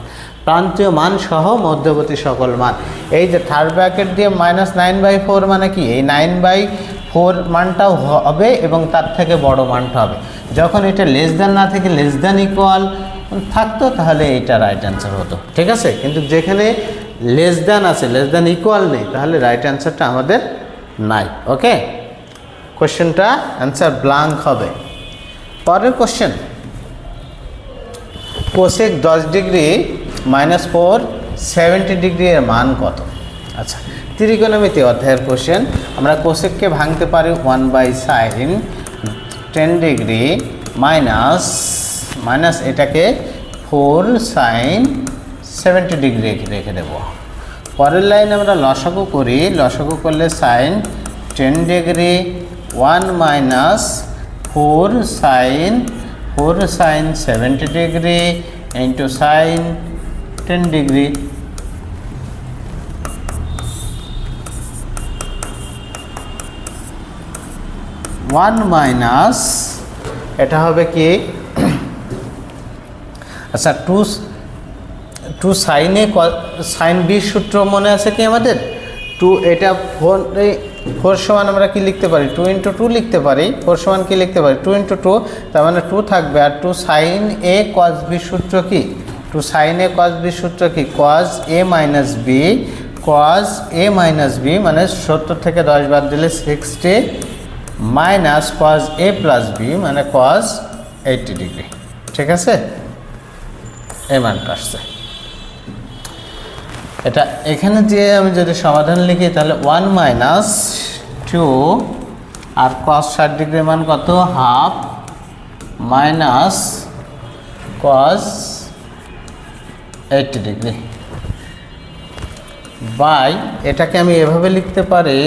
প্রান্তীয় মান সহ মধ্যবর্তী সকল মান। এই যে থার্ড ব্র্যাকেট দিয়ে -9/4 মানে কি, এই 9/4 মানটাও হবে এবং তার থেকে বড় মানটা হবে। যখন এটা লেস দ্যান না থেকে লেস দ্যান ইকুয়াল থাকতো তাহলে এটা রাইট অ্যান্সার হতো। ঠিক আছে, কিন্তু যেখানে লেস দ্যান আছে লেস দ্যান ইকুয়াল নেই, তাহলে রাইট অ্যান্সারটা আমাদের নাই। ওকে, কোশ্চেনটা অ্যান্সার ব্ল্যাঙ্ক হবে। পরের কোশ্চেন, কোসেক 10 ডিগ্রি -4 70 ডিগ্রি এর মান কত। আচ্ছা, ত্রিকোণমিতি অধ্যায়ের কোশ্চেন। আমরা কোসেককে ভাঙতে পারি 1/sin 10 ডিগ্রি মাইনাস এটাকে 4sin 70 ডিগ্রি রেখে দেব। পরের লাইনে আমরা লসাগু করি, লসাগু করলে sin 10 degree 1 - 4sin 70 degree into sin 10 degree. এটা হবে কি, আচ্ছা 2 sin b সূত্র মনে আছে কি আমাদের, 2 এটা 4 সমান আমরা কি লিখতে পারি, 2 × 2 লিখতে পারি। 4 সমান কি লিখতে পারি, 2 × 2, তার মানে 2 থাকবে। আর 2 sin a cos b সূত্র কি, 2 sin a cos b সূত্র কি, cos a - b, cos a - b মানে 70 থেকে 10 বাদ দিলে 60 minus cos a plus b মানে cos 80 ডিগ্রি। ঠিক আছে, এই মানটা আসছে। এটা এখানে যে আমি যদি সমাধান লিখি তাহলে 1 - 2 আর cos 60 ডিগ্রির মান কত, half minus cos 80 degree by, এটাকে আমি এভাবে লিখতে পারি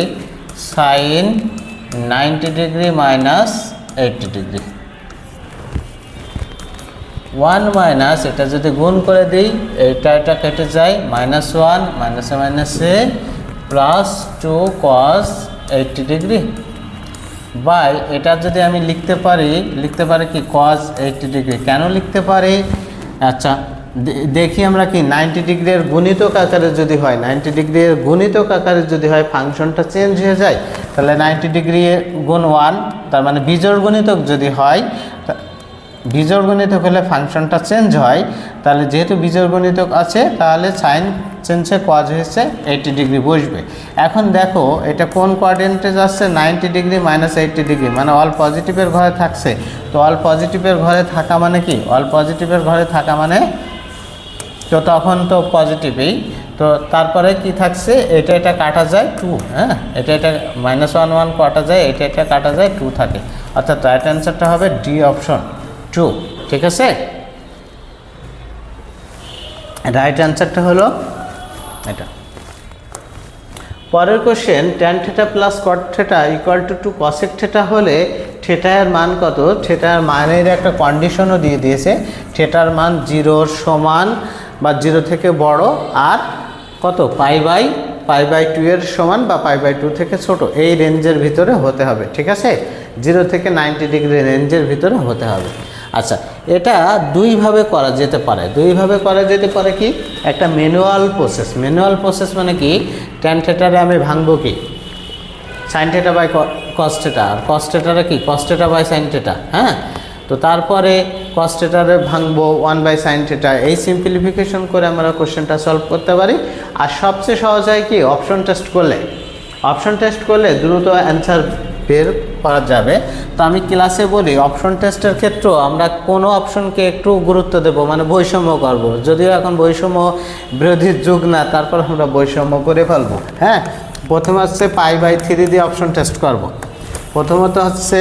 sin 90 ডিগ্রি মাইনাস 80 ডিগ্রি। 1 মাইনাস এটা যদি গুণ করে দিই এটা কেটে যায়, -1 -a plus 2 cos 80 degree by, এটা যদি আমি লিখতে পারি কি cos 80 ডিগ্রি। কেন লিখতে পারি, আচ্ছা দেখি আমরা কি 90 ডিগ্রির গুণিতক আকারে যদি হয়, 90 ডিগ্রির গুণিতক আকারে যদি হয় ফাংশনটা চেঞ্জ হয়ে যায়। তাহলে 90 ডিগ্রি গুণ 1, তার মানে বিজোড় গুণিতক যদি হয় বিজোড় গুণিতক হলে ফাংশনটা চেঞ্জ হয়, তাহলে যেহেতু বিজোড় গুণিতক আছে তাহলে সাইন চেঞ্জ হয়ে কজ হয়েছে 80 ডিগ্রি বসবে। এখন দেখো এটা কোন কোয়াড্রেন্টে যাচ্ছে, 90 ডিগ্রি মাইনাস 80 ডিগ্রি, মানে অল পজিটিভের ঘরে থাকছে। তো অল পজিটিভের ঘরে থাকা মানে কি, অল পজিটিভের ঘরে থাকা মানে তো তখন তো পজিটিভই, তো তারপরে কি থাকছে, এটা কাটা যায় 2, হ্যাঁ এটা -1 1 কাটা যায়, এটা কাটা যায় 2 থাকে, অর্থাৎ রাইট অ্যান্সারটা হবে ডি অপশন 2। ঠিক আছে, রাইট অ্যান্সারটা হলো এটা। পরের question, tan theta plus cot theta equal two cosec theta হলে থিটার মান কত? থিটার মানের একটা কন্ডিশনও দিয়ে দিয়েছে, থিটার মান 0 সমান বা 0 থেকে বড় আর কত পাই বাই 2 এর সমান বা পাই/2 থেকে ছোট, এই রেঞ্জের ভিতরে হতে হবে। ঠিক আছে, 0 থেকে 90 ডিগ্রি রেঞ্জের ভিতরে হতে হবে। আচ্ছা, এটা দুইভাবে করা যেতে পারে, কি একটা ম্যানুয়াল প্রসেস মানে কি, ট্যান থিটারে আমি ভাঙবো কি sine theta by cos theta, আর কস থিটারে কি cos theta by sine theta, হ্যাঁ। তো তারপরে কস থিটারে ভাঙবো 1/sin থিটা, এই সিম্পলিফিকেশন করে আমরা কোশ্চেনটা সলভ করতে পারি। আর সবচেয়ে সহজ হয় কি, অপশন টেস্ট করলে দ্রুত অ্যান্সার বের করা যাবে। তো আমি ক্লাসে বলি অপশন টেস্টের ক্ষেত্রেও আমরা কোনো অপশনকে একটু গুরুত্ব দেব, মানে বৈষম্য করব, যদিও এখন বৈষম্য বিরোধীর যুগ না, তারপর আমরা বৈষম্য করে ফেলবো। হ্যাঁ, প্রথমে হচ্ছে পাই/3 দিয়ে অপশন টেস্ট করব। প্রথমত হচ্ছে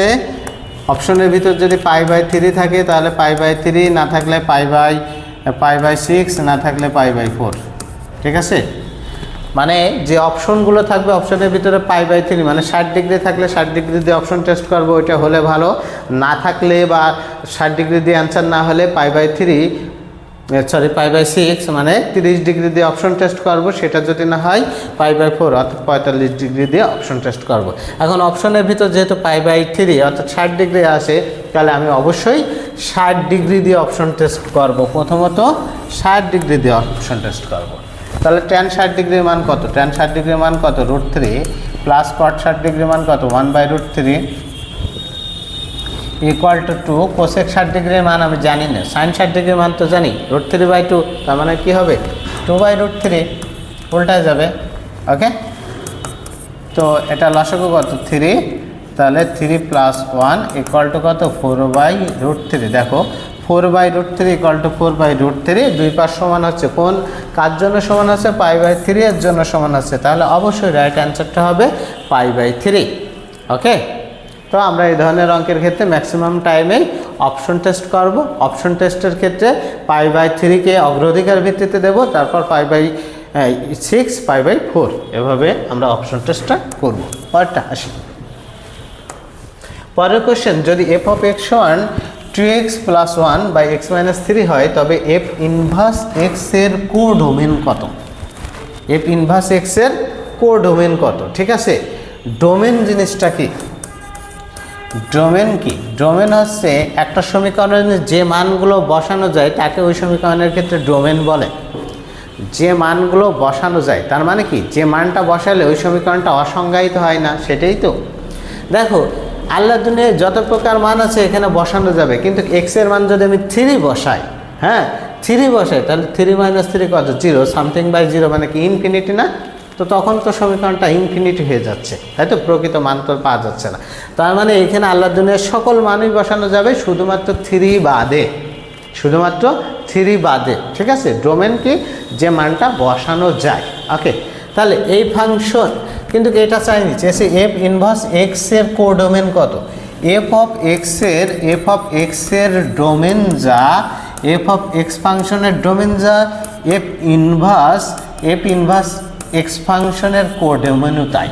অপশনের ভিতর যদি পাই/3 থাকে তাহলে পাই/3, না থাকলে পাই/6, না থাকলে পাই/4। ঠিক আছে, মানে যে অপশনগুলো থাকবে অপশনের ভিতরে পাই/3 মানে 60 ডিগ্রি থাকলে 60 ডিগ্রি দিয়ে অপশন টেস্ট করবো, ওইটা হলে ভালো। না থাকলে বা 60 ডিগ্রি দিয়ে অ্যান্সার না হলে পাই/6 মানে 30 ডিগ্রি দিয়ে অপশন টেস্ট করব, সেটা যদি না হয় পাই/4 অর্থাৎ 45 ডিগ্রি দিয়ে অপশন টেস্ট করব। এখন অপশনের ভিতর যেহেতু পাই/3 অর্থাৎ 60 ডিগ্রি আসে, তাহলে আমি অবশ্যই 60 ডিগ্রি দিয়ে অপশন টেস্ট করব। প্রথমত 60 ডিগ্রি দিয়ে অপশন টেস্ট করব। তাহলে ট্যান 60 ডিগ্রির মান কত? ট্যান 60 ডিগ্রির মান কত? √3 প্লাস কট 60 ডিগ্রির মান কত? 1/√3 ইকুয়াল টু কোসেক 60 ডিগ্রির মান আমি জানি না, সাইন 60 ডিগ্রির মান তো জানি, √3/2, তার মানে কি হবে 2/√3, উল্টায় যাবে। ওকে, তো এটা লসাগু কত? 3, তাহলে 3 + 1 ইকুয়াল টু কত? 4/√3। দেখো 4/√3 ইকুয়াল টু 4/√3, দুই পাশ সমান হচ্ছে, কোন কার জন্য সমান আছে? পাই/3 এর জন্য সমান আছে, তাহলে অবশ্যই রাইট অ্যান্সারটা হবে পাই/3। ওকে, তো আমরা এই ধরনের অঙ্কের ক্ষেত্রে ম্যাক্সিমাম টাইমেই অপশন টেস্ট করব। অপশন টেস্টের ক্ষেত্রে পাই/3কে অগ্রাধিকার ভিত্তিতে দেব, তারপর পাই/6, পাই/4, এভাবে আমরা অপশন টেস্টটা করব। পরেরটা আসি, পরের কোশ্চেন, যদি f(x1) 2x + 1/x-3 হয় তবে f ইনভার্স x এর কোডোমেন কত? f ইনভার্স x এর কোডোমেন কত? ঠিক আছে, ডোমেন জিনিসটা কি? ডোমেন কি? ডোমেন হচ্ছে একটা সমীকরণের যে মানগুলো বসানো যায় তাকে ওই সমীকরণের ক্ষেত্রে ডোমেন বলে। যে মানগুলো বসানো যায় তার মানে কি, যে মানটা বসালে ওই সমীকরণটা অসংজ্ঞায়িত হয় না, সেটাই তো। দেখো আল্লাহ দুনিয়ায় যত প্রকার মান আছে এখানে বসানো যাবে, কিন্তু x এর মান যদি আমি 3 বসাই, হ্যাঁ 3 বসাই, তাহলে 3 - 3 কত? 0, something/0 মানে কি ইনফিনিটি না? তো তখন তো সমীকরণটা ইনফিনিটি হয়ে যাচ্ছে, তাই তো, প্রকৃত মান তো পাওয়া যাচ্ছে না। তার মানে এখানে আল্লাহ দুনিয়ার সকল মানুষ বসানো যাবে, শুধুমাত্র 3 বাদে। ঠিক আছে, ডোমেন কি? যে মানটা বসানো যায়। ওকে, তাহলে এই ফাংশন কিন্তু এটা চাইনি, চেয়েছে f ইনভার্স x এর কোডোমেন কত? f অফ x এর ডোমেন যা, f অফ x ফাংশনের ডোমেন যা, f ইনভার্স x ফাংশনের কোডোমেনও তাই,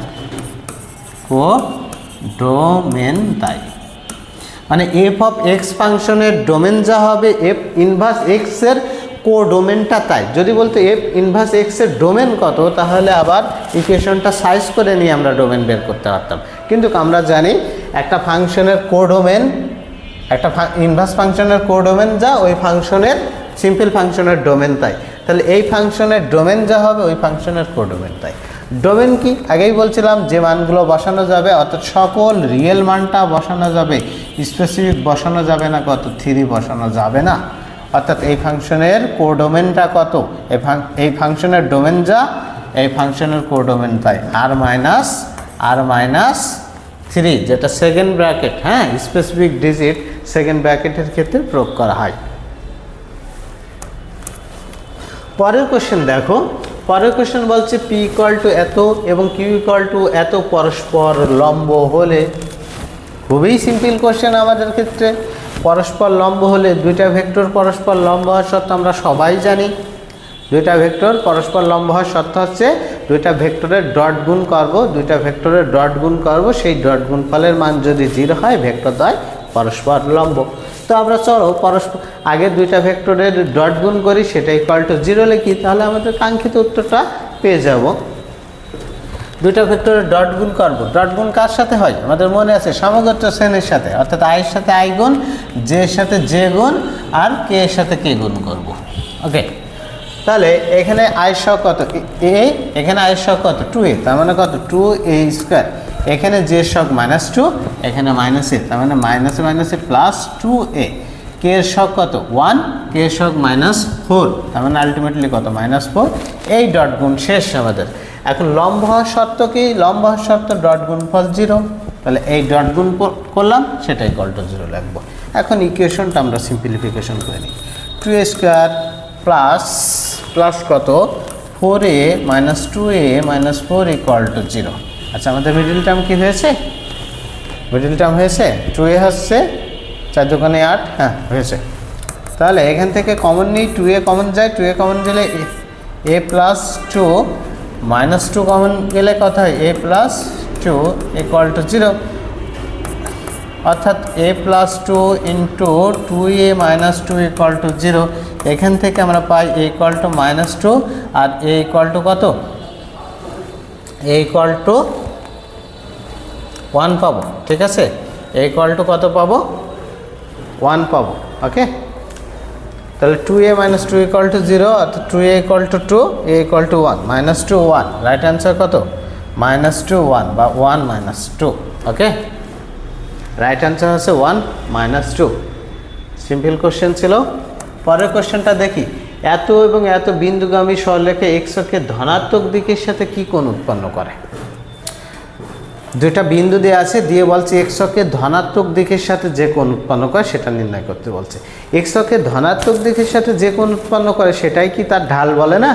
মানে f অফ x ফাংশনের ডোমেন যা হবে f ইনভার্স x এর কোডোমেনটা তাই। যদি বলতো f ইনভার্স x এর ডোমেন কত, তাহলে আবার ইকুয়েশনটা সাইজ করে নিয়ে আমরা ডোমেন বের করতে পারতাম, কিন্তু আমরা জানি একটা ফাংশনের কোডোমেন, একটা ইনভার্স ফাংশনের কোডোমেন যা, ওই ফাংশনের সিম্পল ফাংশনের ডোমেন তাই। তাহলে এই ফাংশনের ডোমেন যা হবে ওই ফাংশনের কোডোমেন তাই। ডোমেন কি আগেই বলছিলাম যে মানগুলো বসানো যাবে অর্থাৎ সকল রিয়েল মানটা বসানো যাবে, স্পেসিফিক বসানো যাবে না, কত 3 বসানো যাবে না। অর্থাৎ এই ফাংশনের কোডোমেনটা কত, এই ফাংশনের ডোমেন যা, এই ফাংশনের কোডোমেন তাই r-3, যেটা সেকেন্ড ব্র্যাকেট, হ্যাঁ স্পেসিফিক ডিজিট সেকেন্ড ব্র্যাকেটের ক্ষেত্রে প্রয়োগ করা হয়। পরের কোশ্চেন দেখো, পরের কোশ্চেন বলছে p = এত এবং q = এত পরস্পর লম্ব হলে, খুবই সিম্পল কোশ্চেন আমাদের ক্ষেত্রে। পরস্পর লম্ব হলে দুইটা ভেক্টর পরস্পর লম্ব হওয়ার শর্ত আমরা সবাই জানি। দুইটা ভেক্টর পরস্পর লম্ব হওয়ার শর্ত হচ্ছে দুইটা ভেক্টরের ডট গুণ করব, দুইটা ভেক্টরের ডট গুণ করব, সেই ডট গুণফলের মান যদি 0 হয় ভেক্টর দ্বয় পরস্পর লম্ব। তো আমরা চলো পরস্পর আগে দুইটা ভেক্টরের ডট গুণ করি, সেটা = 0 লিখি, তাহলে আমাদের কাঙ্ক্ষিত উত্তরটা পেয়ে যাব। দুইটা ভেক্টরের ডট গুণ করব, ডট গুণ কার সাথে হয় আমাদের মনে আছে, সমগোত্র শ্রেণীর সাথে, অর্থাৎ i এর সাথে i গুণ, j এর সাথে j গুণ, আর k এর সাথে k গুণ করব। ওকে, তাহলে এখানে i সহ কত a, এখানে i সহ কত 2a, তার মানে কত 2a², এখানে j সহ -2, এখানে -a, তার মানে -a +2a, k এর সহ কত 1, k এর সহ -4, তার মানে আলটিমেটলি কত -4। এই ডট গুণ শেষ আমাদের। এখন লম্ব হওয়ার শর্ত কি, লম্ব হওয়ার শর্ত ডট গুণফল 0, তাহলে এই ডট গুণ করলাম, সেটাই = 0 লিখব। এখন ইকুয়েশনটা আমরা সিম্পলিফিকেশন করে নিই। 2a² প্লাস কত 4a - 2a - 4 = 0। আচ্ছা, আমাদের মিডল টার্ম কি হয়েছে, মিডল টার্ম হয়েছে 2a হচ্ছে 4 দোকানে 8, হ্যাঁ হয়েছে। তাহলে এখান থেকে কমন নিই, 2a কমন যায়, 2a কমন গেলে a + 2 -2 কমন গেলে কত হয়, a + 2 = 0, অর্থাৎ a + 2 × 2a - 2 = 0। এখান থেকে আমরা পাই a = -2 আর a = কত, a = 1 পাবো, ঠিক আছে, a = কত পাবো, 1 পাবো। ওকে, তাহলে 2a - 2 = 0, অর্থাৎ 2a = 2, a = 1, -2 1, রাইট অ্যান্সার কত -2 1 বা 1 - 2। ওকে, রাইট অ্যান্সার হচ্ছে 1 - 2। সিম্পল কোশ্চেন ছিল। পরের কোশ্চেনটা দেখি, এত এবং এত বিন্দুগামী সরলরেখা x অক্ষের ধনাত্মক দিকের সাথে কি কোণ উৎপন্ন করে। দুইটা বিন্দু দিয়ে আছে, দিয়ে বলছে x অক্ষের ধনাত্মক দিকের সাথে যে কোণ উৎপন্ন করে সেটা নির্ণয় করতে বলছে। x অক্ষের ধনাত্মক দিকের সাথে যে কোণ উৎপন্ন করে সেটাই কি তার ঢাল বলে না,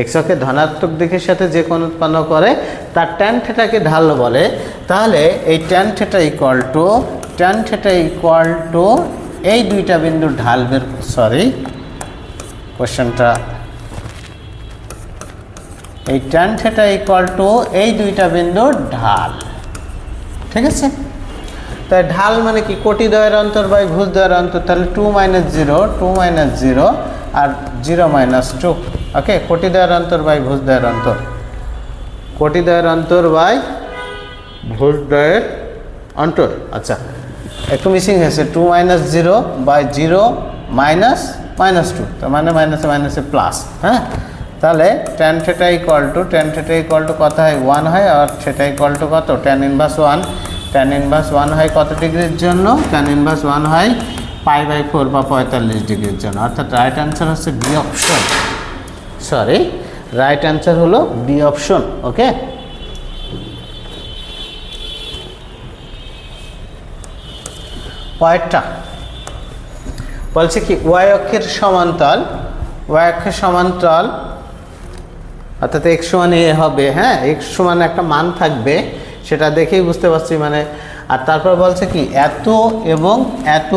x অক্ষের ধনাত্মক দিকের সাথে যে কোণ উৎপন্ন করে তার tan θ কে ঢাল বলে। তাহলে এই tan θ এই দুইটা বিন্দুর ঢাল বের, কোশ্চেনটা এই tan θ এই দুইটা বিন্দুর ঢাল, ঠিক আছে। তাই ঢাল মানে কি, কোটিদ্বয়ের অন্তর বাই ভুজদ্বয়ের অন্তর, তাহলে 2 - 0 2 - 0 আর 0 - 2। ওকে, কোটিদ্বয়ের অন্তর বাই ভুজদ্বয়ের অন্তর, কোটিদ্বয়ের অন্তর বাই ভুজদ্বয়ের অন্তর। আচ্ছা, একটু মিসিং হয়েছে, 2 - 0 বাই 0 - -2, তার মানে মাইনাসে প্লাস, হ্যাঁ। তাহলে tan θ কত হয় 1 হয়, আর সেটা = কত tan ইনভার্স 1, tan ইনভার্স 1 হয় কত ডিগ্রির জন্য, tan ইনভার্স 1 হয় π/4 বা 45 ডিগ্রির জন্য, অর্থাৎ রাইট অ্যান্সার হচ্ছে বি অপশন, রাইট অ্যান্সার হলো বি অপশন। ওকে, পরেরটা বলছে কি y অক্ষের সমান্তরাল, অর্থাৎ x = a হবে, হ্যাঁ x = একটা মান থাকবে, সেটা দেখেই বুঝতে পারছি মানে। আর তারপর বলছে কি এত এবং এত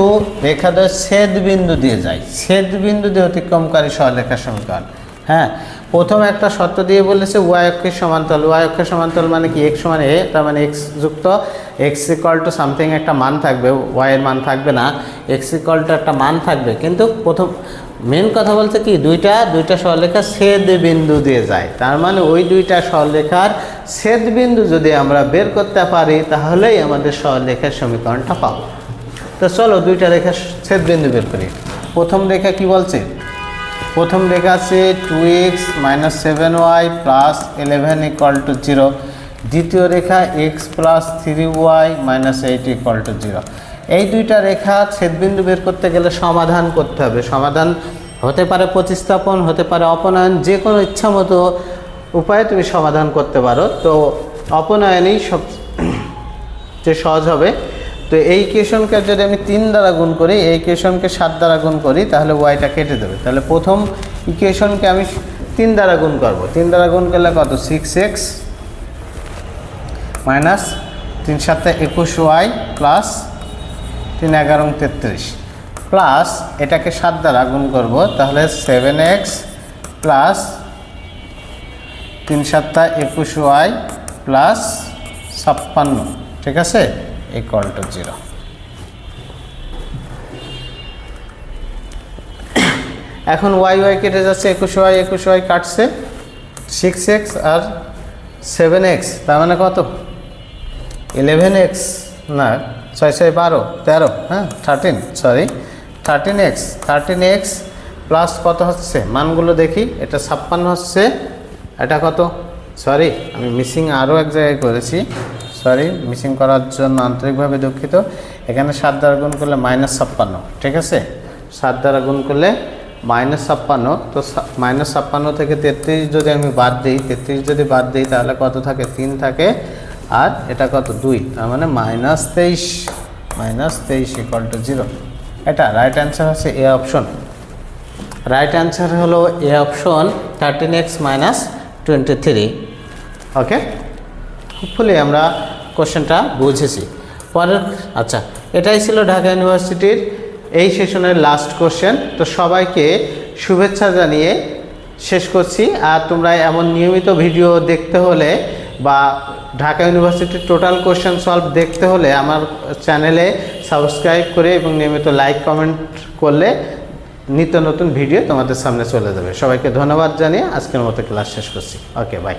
রেখাদ্বয় ছেদ বিন্দু দিয়ে যায়, ছেদ বিন্দু দিয়ে অতিক্রমকারী সরলরেখার সমীকরণ। হ্যাঁ, প্রথম একটা শর্ত দিয়ে বলেছে y অক্ষের সমান্তরাল, y অক্ষের সমান্তরাল মানে কি x = a, তার মানে x যুক্ত x = সামথিং একটা মান থাকবে, y এর মান থাকবে না, x = একটা মান থাকবে। কিন্তু প্রথম মেন কথা বলছে কি দুইটা সরলরেখা ছেদ বিন্দু দিয়ে যায়, তার মানে ওই দুইটা সরলরেখার ছেদ বিন্দু যদি আমরা বের করতে পারি তাহলেই আমাদের সরলরেখার সমীকরণটা পাবো। তো চলো দুইটা রেখার ছেদ বিন্দু বের করি। প্রথম রেখা কি বলছে, প্রথম লেখা আছে 2x minus 7y plus 11 equal to 0। দ্বিতীয় রেখা x plus 3y minus 8 equal to 0। এই দুইটা রেখা ছেদবিন্দু বের করতে গেলে সমাধান করতে হবে। সমাধান হতে পারে প্রতিস্থাপন, হতে পারে অপনয়ন, যে কোনো ইচ্ছা মতো উপায়ে তুমি সমাধান করতে পারো। তো অপনয়নেই সবচেয়ে সহজ হবে। তো এই ইকুয়েশনকে যদি আমি 3 দ্বারা গুণ করি, এই ইকুয়েশনকে 7 দ্বারা গুণ করি, তাহলে ওয়াইটা কেটে দেবে। তাহলে প্রথম ইকুয়েশনকে আমি 3 দ্বারা গুণ করব। 3 দ্বারা গুণ করলে কত? 6x minus 3 7 21y plus 3 11 33 plus এটাকে 7 দ্বারা গুণ করব, তাহলে 7x প্লাস 3 7 21y প্লাস 56, ঠিক আছে, ইকুয়াল টু 0। এখন y কেটে যাচ্ছে, 21y কাটছে, 6x আর 7x, তার মানে কত? 11x না 6 6 12 13, হ্যাঁ 13x প্লাস কত হচ্ছে? মানগুলো দেখি। এটা 56 হচ্ছে, এটা কত? সরি, আমি মিসিং আরও এক জায়গায় করেছি, সরি, মিসিং করার জন্য আন্তরিকভাবে দুঃখিত। এখানে 7 দ্বারা গুণ করলে -56, ঠিক আছে, 7 দ্বারা গুণ করলে -56। তো -56 থেকে 33 যদি আমি বাদ দিই, 33 যদি বাদ দিই তাহলে কত থাকে? 3 থাকে, আর এটা কত? 2, তার মানে -23 ইকুয়াল টু 0। এটা রাইট অ্যান্সার হচ্ছে এ অপশন। রাইট অ্যান্সার হলো A option, 13x minus 23। Okay, hopefully আমরা কোশ্চেনটা বুঝেছি। পরের, আচ্ছা, এটাই ছিল ঢাকা ইউনিভার্সিটির এই সেশনের লাস্ট কোশ্চেন। তো সবাইকে শুভেচ্ছা জানিয়ে শেষ করছি। আর তোমরা এমন নিয়মিত ভিডিও দেখতে হলে বা ঢাকা ইউনিভার্সিটির টোটাল কোশ্চেন সলভ দেখতে হলে আমার চ্যানেলে সাবস্ক্রাইব করে এবং নিয়মিত লাইক কমেন্ট করলে নিত্য নতুন ভিডিও তোমাদের সামনে চলে যাবে। সবাইকে ধন্যবাদ জানিয়ে আজকের মতো ক্লাস শেষ করছি। ওকে, বাই।